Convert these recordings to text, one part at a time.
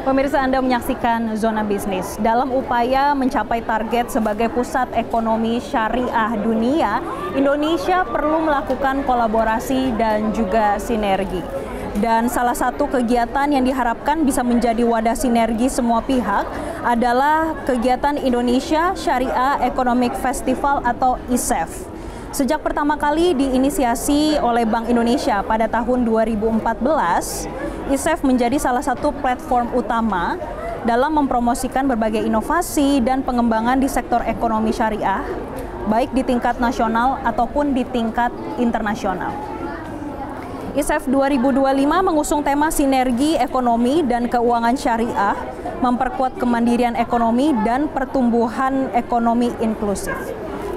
Pemirsa, Anda menyaksikan Zona Bisnis. Dalam upaya mencapai target sebagai pusat ekonomi syariah dunia, Indonesia perlu melakukan kolaborasi dan juga sinergi. Dan salah satu kegiatan yang diharapkan bisa menjadi wadah sinergi semua pihak adalah kegiatan Indonesia Syariah Economic Festival atau ISEF. Sejak pertama kali diinisiasi oleh Bank Indonesia pada tahun 2014, ISEF menjadi salah satu platform utama dalam mempromosikan berbagai inovasi dan pengembangan di sektor ekonomi syariah, baik di tingkat nasional ataupun di tingkat internasional. ISEF 2025 mengusung tema sinergi ekonomi dan keuangan syariah, memperkuat kemandirian ekonomi dan pertumbuhan ekonomi inklusif.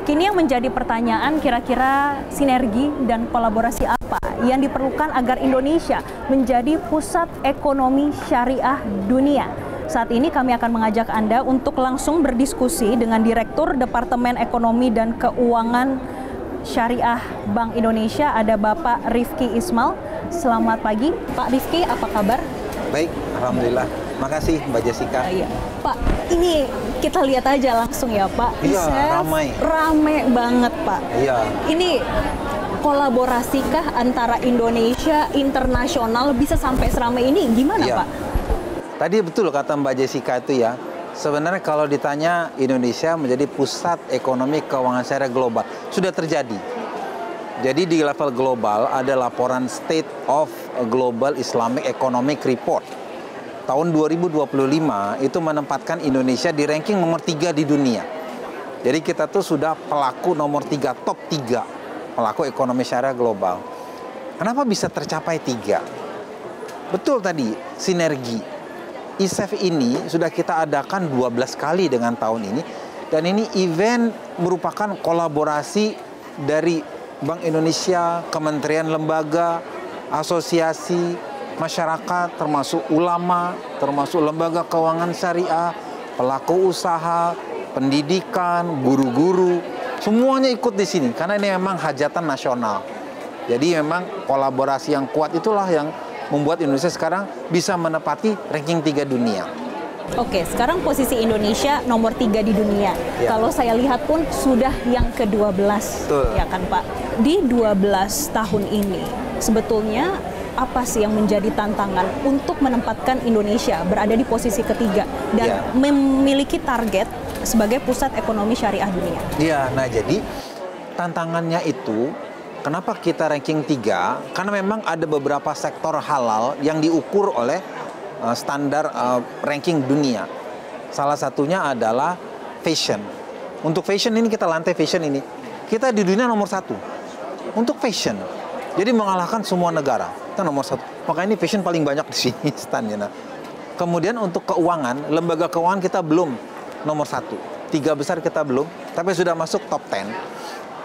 Kini yang menjadi pertanyaan, kira-kira sinergi dan kolaborasi apa yang diperlukan agar Indonesia menjadi pusat ekonomi syariah dunia? Saat ini kami akan mengajak Anda untuk langsung berdiskusi dengan Direktur Departemen Ekonomi dan Keuangan Syariah Bank Indonesia, ada Bapak Rifki Ismail. Selamat pagi, Pak Rifki, apa kabar? Baik, alhamdulillah. Makasih Mbak Jessica. Iya, Pak, ini kita lihat aja langsung ya Pak. Iya, rame banget Pak. Iya. Ini kolaborasikah antara Indonesia internasional bisa sampai seramai ini? Gimana iya, Pak? Tadi betul kata Mbak Jessica itu ya. Sebenarnya kalau ditanya Indonesia menjadi pusat ekonomi keuangan syariah global, sudah terjadi. Jadi di level global ada laporan State of Global Islamic Economic Report. Tahun 2025 itu menempatkan Indonesia di ranking nomor 3 di dunia. Jadi kita tuh sudah pelaku nomor 3, top 3 pelaku ekonomi syariah global. Kenapa bisa tercapai 3? Betul tadi, sinergi. ISEF ini sudah kita adakan 12 kali dengan tahun ini. Dan ini event merupakan kolaborasi dari Bank Indonesia, kementerian lembaga, asosiasi, masyarakat, termasuk ulama, termasuk lembaga keuangan syariah, pelaku usaha, pendidikan, guru-guru, semuanya ikut di sini karena ini memang hajatan nasional. Jadi memang kolaborasi yang kuat itulah yang membuat Indonesia sekarang bisa menempati ranking 3 dunia. Oke, sekarang posisi Indonesia nomor 3 di dunia. Ya. Kalau saya lihat pun sudah yang ke-12. Betul. Ya kan Pak? Di 12 tahun ini sebetulnya apa sih yang menjadi tantangan untuk menempatkan Indonesia berada di posisi ketiga dan memiliki target sebagai pusat ekonomi syariah dunia? Iya, nah jadi tantangannya itu kenapa kita ranking 3? Karena memang ada beberapa sektor halal yang diukur oleh standar ranking dunia. Salah satunya adalah fashion. Untuk fashion ini kita lantai fashion ini, kita di dunia nomor 1 untuk fashion. Jadi mengalahkan semua negara, kita nomor 1. Maka ini fashion paling banyak di sini standnya. Nah, kemudian untuk keuangan, lembaga keuangan kita belum nomor 1. 3 besar kita belum, tapi sudah masuk top 10.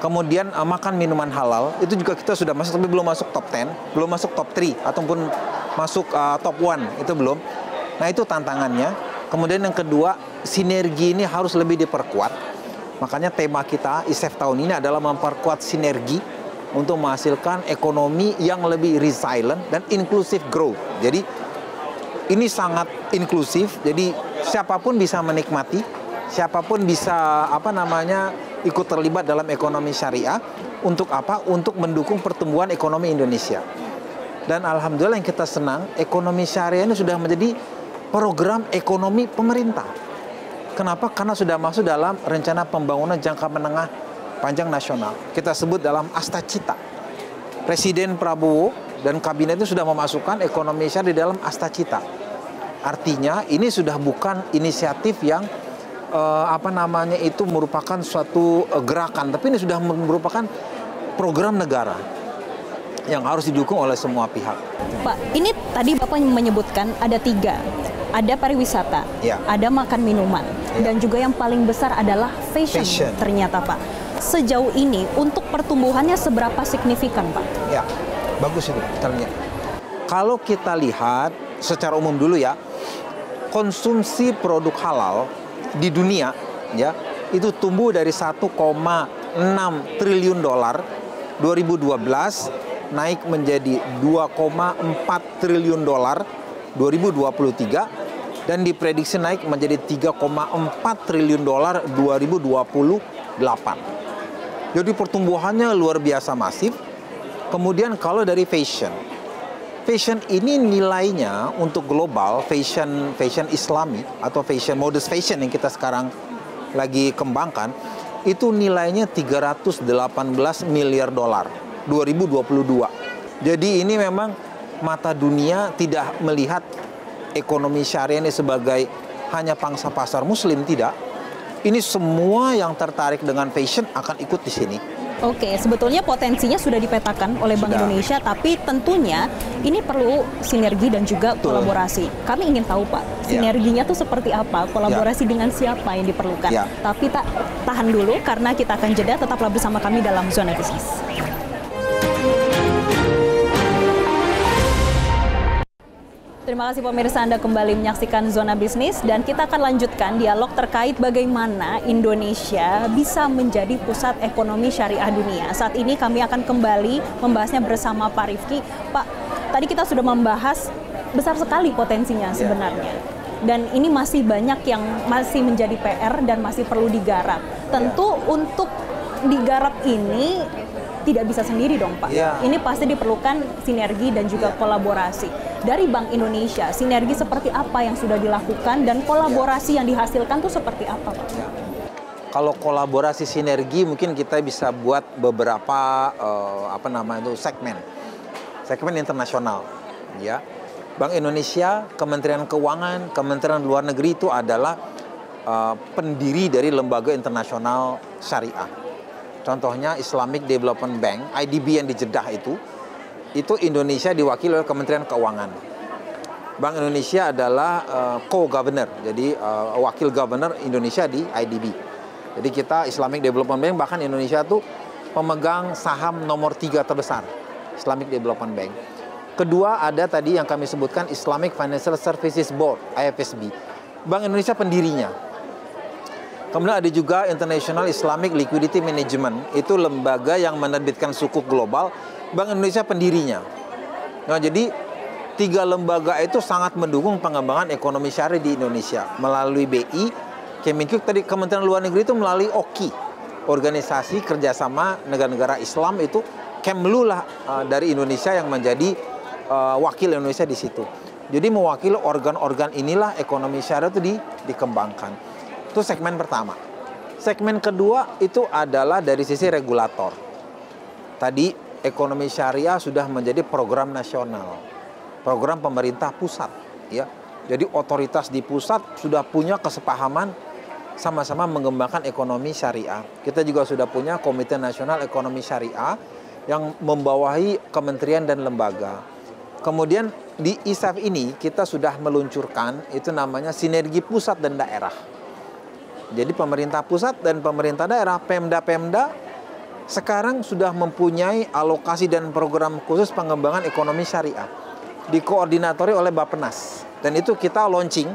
Kemudian makan minuman halal, itu juga kita sudah masuk, tapi belum masuk top 10, belum masuk top 3, ataupun masuk top 1, itu belum. Nah itu tantangannya. Kemudian yang kedua, sinergi ini harus lebih diperkuat. Makanya tema kita, ISEF tahun ini adalah memperkuat sinergi untuk menghasilkan ekonomi yang lebih resilient dan inclusive growth. Jadi ini sangat inklusif. Jadi siapapun bisa menikmati, siapapun bisa ikut terlibat dalam ekonomi syariah. Untuk apa? Untuk mendukung pertumbuhan ekonomi Indonesia. Dan alhamdulillah yang kita senang, ekonomi syariah ini sudah menjadi program ekonomi pemerintah. Kenapa? Karena sudah masuk dalam rencana pembangunan jangka menengah panjang nasional. Kita sebut dalam Astacita. Presiden Prabowo dan kabinet itu sudah memasukkan ekonomi syariah di dalam Astacita. Artinya ini sudah bukan inisiatif yang merupakan suatu gerakan, tapi ini sudah merupakan program negara yang harus didukung oleh semua pihak. Pak, ini tadi Bapak menyebutkan ada 3. Ada pariwisata, ada makan minuman, dan juga yang paling besar adalah fashion. Ternyata Pak, sejauh ini untuk pertumbuhannya seberapa signifikan Pak? Ya, bagus itu ternyata. Kalau kita lihat secara umum dulu ya, konsumsi produk halal di dunia ya itu tumbuh dari 1,6 triliun dolar 2012 naik menjadi 2,4 triliun dolar 2023 dan diprediksi naik menjadi 3,4 triliun dolar 2028. Jadi pertumbuhannya luar biasa masif. Kemudian kalau dari fashion ini nilainya untuk global, fashion Islami atau modest fashion yang kita sekarang lagi kembangkan, itu nilainya 318 miliar dolar 2022. Jadi ini memang mata dunia tidak melihat ekonomi syariah ini sebagai hanya pangsa pasar muslim, tidak. Ini semua yang tertarik dengan fashion akan ikut di sini. Oke, sebetulnya potensinya sudah dipetakan oleh Bank Indonesia, tapi tentunya ini perlu sinergi dan juga kolaborasi. Kami ingin tahu, Pak, sinerginya tuh seperti apa, kolaborasi dengan siapa yang diperlukan. Tapi tahan dulu karena kita akan jeda, tetaplah bersama kami dalam Zona Bisnis. Terima kasih pemirsa, Anda kembali menyaksikan Zona Bisnis dan kita akan lanjutkan dialog terkait bagaimana Indonesia bisa menjadi pusat ekonomi syariah dunia. Saat ini kami akan kembali membahasnya bersama Pak Rifki. Pak, tadi kita sudah membahas besar sekali potensinya sebenarnya. Dan ini masih banyak yang masih menjadi PR dan masih perlu digarap. Tentu untuk digarap ini tidak bisa sendiri dong, Pak. Ini pasti diperlukan sinergi dan juga kolaborasi. Dari Bank Indonesia, sinergi seperti apa yang sudah dilakukan dan kolaborasi yang dihasilkan tuh seperti apa, Pak? Kalau kolaborasi sinergi mungkin kita bisa buat beberapa segmen internasional, ya. Bank Indonesia, Kementerian Keuangan, Kementerian Luar Negeri itu adalah pendiri dari lembaga internasional syariah. Contohnya Islamic Development Bank, IDB yang di Jeddah itu Indonesia diwakili oleh Kementerian Keuangan. Bank Indonesia adalah co-governor, jadi wakil governor Indonesia di IDB. Jadi kita Islamic Development Bank, bahkan Indonesia tuh pemegang saham nomor 3 terbesar Islamic Development Bank. Kedua ada tadi yang kami sebutkan Islamic Financial Services Board, IFSB. Bank Indonesia pendirinya. Kemudian ada juga International Islamic Liquidity Management, itu lembaga yang menerbitkan sukuk global. Bank Indonesia pendirinya. Nah, jadi 3 lembaga itu sangat mendukung pengembangan ekonomi syariah di Indonesia melalui BI, Kemenkyu, tadi Kementerian Luar Negeri itu melalui OKI, organisasi kerjasama negara-negara Islam itu Kemlu lah dari Indonesia yang menjadi wakil Indonesia di situ. Jadi mewakili organ-organ inilah ekonomi syariah itu dikembangkan. Itu segmen pertama. Segmen kedua itu adalah dari sisi regulator. Tadi ekonomi syariah sudah menjadi program nasional, program pemerintah pusat, ya. Jadi otoritas di pusat sudah punya kesepahaman sama-sama mengembangkan ekonomi syariah. Kita juga sudah punya Komite Nasional Ekonomi Syariah yang membawahi kementerian dan lembaga. Kemudian di ISAF ini kita sudah meluncurkan itu namanya sinergi pusat dan daerah. Jadi pemerintah pusat dan pemerintah daerah, Pemda-Pemda sekarang sudah mempunyai alokasi dan program khusus pengembangan ekonomi syariah. Dikoordinatori oleh Bappenas. Dan itu kita launching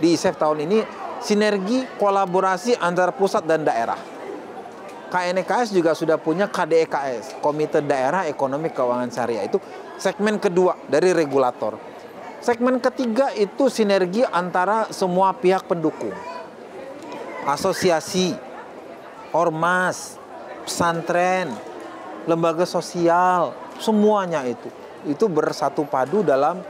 di ISAF tahun ini, sinergi kolaborasi antara pusat dan daerah. KNEKS juga sudah punya KDEKS, Komite Daerah Ekonomi Keuangan Syariah. Itu segmen kedua dari regulator. Segmen ketiga itu sinergi antara semua pihak pendukung. Asosiasi, ormas, pesantren, lembaga sosial, semuanya itu bersatu padu dalam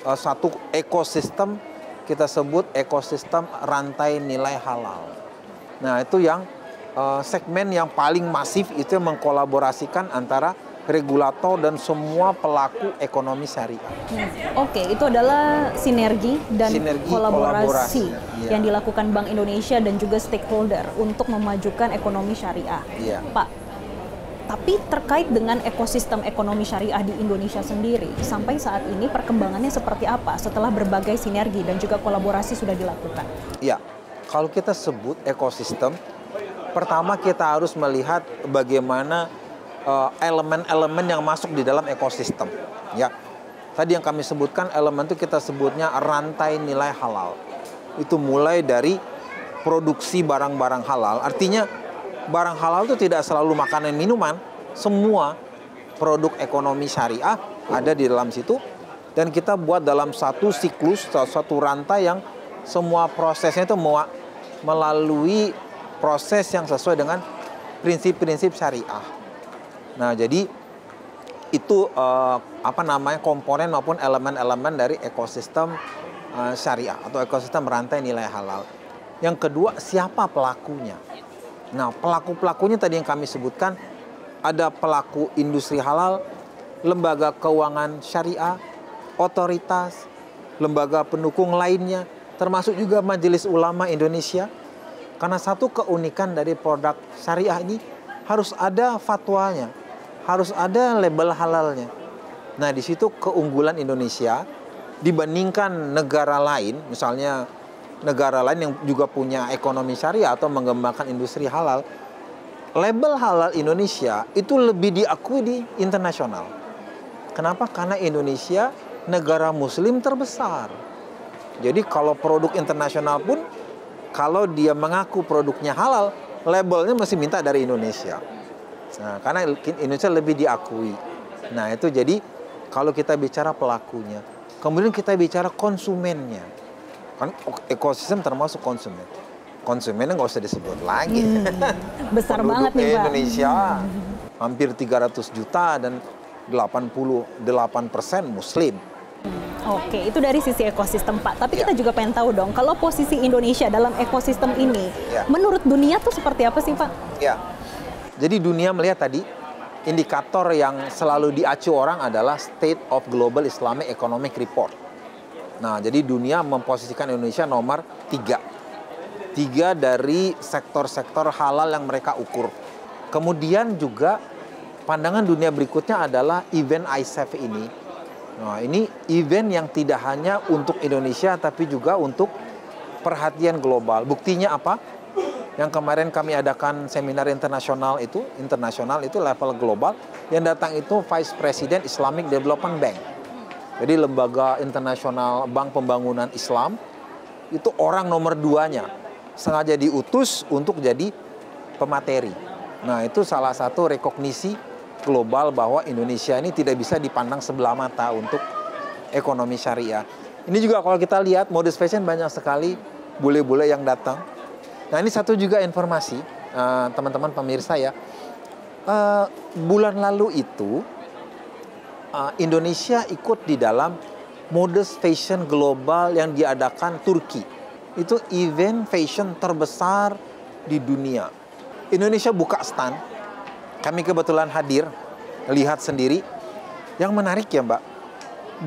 satu ekosistem, kita sebut ekosistem rantai nilai halal. Nah, itu yang segmen yang paling masif itu mengkolaborasikan antara regulator dan semua pelaku ekonomi syariah. Oke, itu adalah sinergi dan kolaborasi yang ya, dilakukan Bank Indonesia dan juga stakeholder untuk memajukan ekonomi syariah. Ya. Pak, tapi terkait dengan ekosistem ekonomi syariah di Indonesia sendiri, sampai saat ini perkembangannya seperti apa setelah berbagai sinergi dan juga kolaborasi sudah dilakukan? Ya, kalau kita sebut ekosistem, pertama kita harus melihat bagaimana elemen-elemen yang masuk di dalam ekosistem. Ya, tadi yang kami sebutkan elemen itu kita sebutnya rantai nilai halal. Itu mulai dari produksi barang-barang halal. Artinya barang halal itu tidak selalu makanan minuman. Semua produk ekonomi syariah ada di dalam situ. Dan kita buat dalam satu siklus, satu rantai yang semua prosesnya itu melalui proses yang sesuai dengan prinsip-prinsip syariah. Nah, jadi itu komponen maupun elemen-elemen dari ekosistem syariah atau ekosistem rantai nilai halal. Yang kedua, siapa pelakunya? Nah, pelaku-pelakunya tadi yang kami sebutkan, ada pelaku industri halal, lembaga keuangan syariah, otoritas, lembaga pendukung lainnya, termasuk juga Majelis Ulama Indonesia. Karena satu keunikan dari produk syariah ini harus ada fatwanya, harus ada label halalnya. Nah, di situ keunggulan Indonesia dibandingkan negara lain, misalnya negara lain yang juga punya ekonomi syariah atau mengembangkan industri halal. Label halal Indonesia itu lebih diakui di internasional. Kenapa? Karena Indonesia negara muslim terbesar. Jadi kalau produk internasional pun, kalau dia mengaku produknya halal, labelnya masih minta dari Indonesia. Nah, karena Indonesia lebih diakui. Nah, itu jadi kalau kita bicara pelakunya. Kemudian kita bicara konsumennya. Kan ekosistem termasuk konsumen. Konsumennya nggak usah disebut lagi. Besar banget nih, Pak. Indonesia hampir 300 juta dan 88% muslim. Oke, itu dari sisi ekosistem, Pak. Tapi kita juga pengen tahu dong, kalau posisi Indonesia dalam ekosistem ini, menurut dunia tuh seperti apa sih, Pak? Ya, jadi dunia melihat tadi, indikator yang selalu diacu orang adalah State of Global Islamic Economic Report. Nah, jadi dunia memposisikan Indonesia nomor 3. 3 dari sektor-sektor halal yang mereka ukur. Kemudian juga pandangan dunia berikutnya adalah event ISEF ini. Nah, ini event yang tidak hanya untuk Indonesia tapi juga untuk perhatian global. Buktinya apa? Yang kemarin kami adakan seminar internasional itu level global, yang datang itu Vice President Islamic Development Bank. Jadi lembaga internasional bank pembangunan Islam, itu orang nomor 2-nya. Sengaja diutus untuk jadi pemateri. Nah, itu salah satu rekognisi global bahwa Indonesia ini tidak bisa dipandang sebelah mata untuk ekonomi syariah. Ini juga kalau kita lihat modus fashion banyak sekali bule-bule yang datang. Nah, ini satu juga informasi teman-teman pemirsa ya. Bulan lalu itu Indonesia ikut di dalam modus fashion global yang diadakan Turki. Itu event fashion terbesar di dunia. Indonesia buka stand. Kami kebetulan hadir, lihat sendiri. Yang menarik ya, Mbak,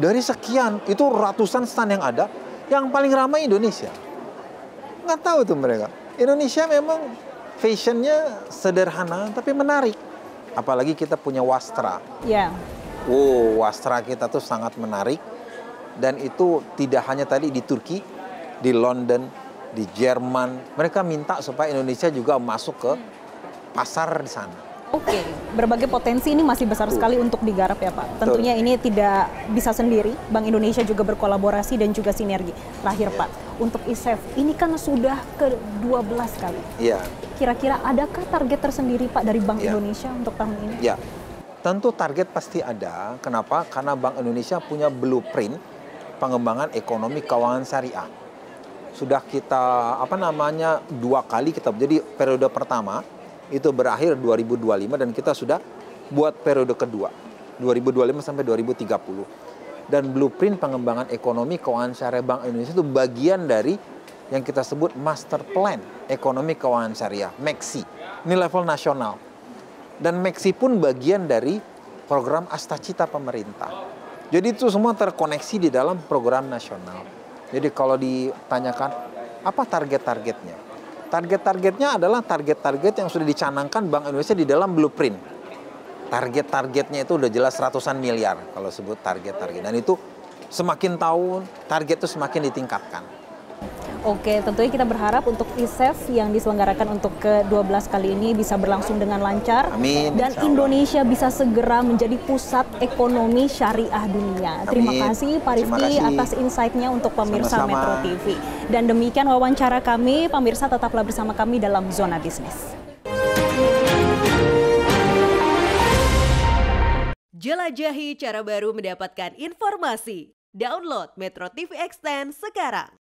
dari sekian, itu ratusan stand yang ada, yang paling ramai Indonesia. Nggak tahu tuh mereka. Indonesia memang fashionnya sederhana, tapi menarik. Apalagi kita punya wastra. Ya. Wastra kita tuh sangat menarik. Dan itu tidak hanya tadi di Turki, di London, di Jerman. Mereka minta supaya Indonesia juga masuk ke pasar di sana. Oke, berbagai potensi ini masih besar sekali untuk digarap ya, Pak. Tentunya ini tidak bisa sendiri, Bank Indonesia juga berkolaborasi dan juga sinergi. Terakhir, Pak, untuk ISEF, ini kan sudah ke-12 kali. Iya. Kira-kira adakah target tersendiri, Pak, dari Bank Indonesia untuk tahun ini? Ya, tentu target pasti ada. Kenapa? Karena Bank Indonesia punya blueprint pengembangan ekonomi keuangan syariah. Sudah kita, 2 kali kita, jadi periode pertama, itu berakhir 2025 dan kita sudah buat periode kedua 2025 sampai 2030. Dan blueprint pengembangan ekonomi keuangan syariah Bank Indonesia itu bagian dari yang kita sebut Master Plan Ekonomi Keuangan Syariah, MEKSI. Ini level nasional. Dan MEKSI pun bagian dari program Astacita pemerintah. Jadi itu semua terkoneksi di dalam program nasional. Jadi kalau ditanyakan apa target-targetnya? Target-targetnya adalah target-target yang sudah dicanangkan Bank Indonesia di dalam blueprint. Target-targetnya itu udah jelas ratusan miliar kalau sebut target-target. Dan itu semakin tahun target itu semakin ditingkatkan. Oke, tentunya kita berharap untuk ISEF yang diselenggarakan untuk ke-12 kali ini bisa berlangsung dengan lancar. Amin. Dan Indonesia bisa segera menjadi pusat ekonomi syariah dunia. Amin. Terima kasih Pak Rifki atas insight-nya untuk pemirsa Sama-sama. Metro TV. Dan demikian wawancara kami, pemirsa tetaplah bersama kami dalam Zona Bisnis. Jelajahi cara baru mendapatkan informasi. Download Metro TV Extend sekarang.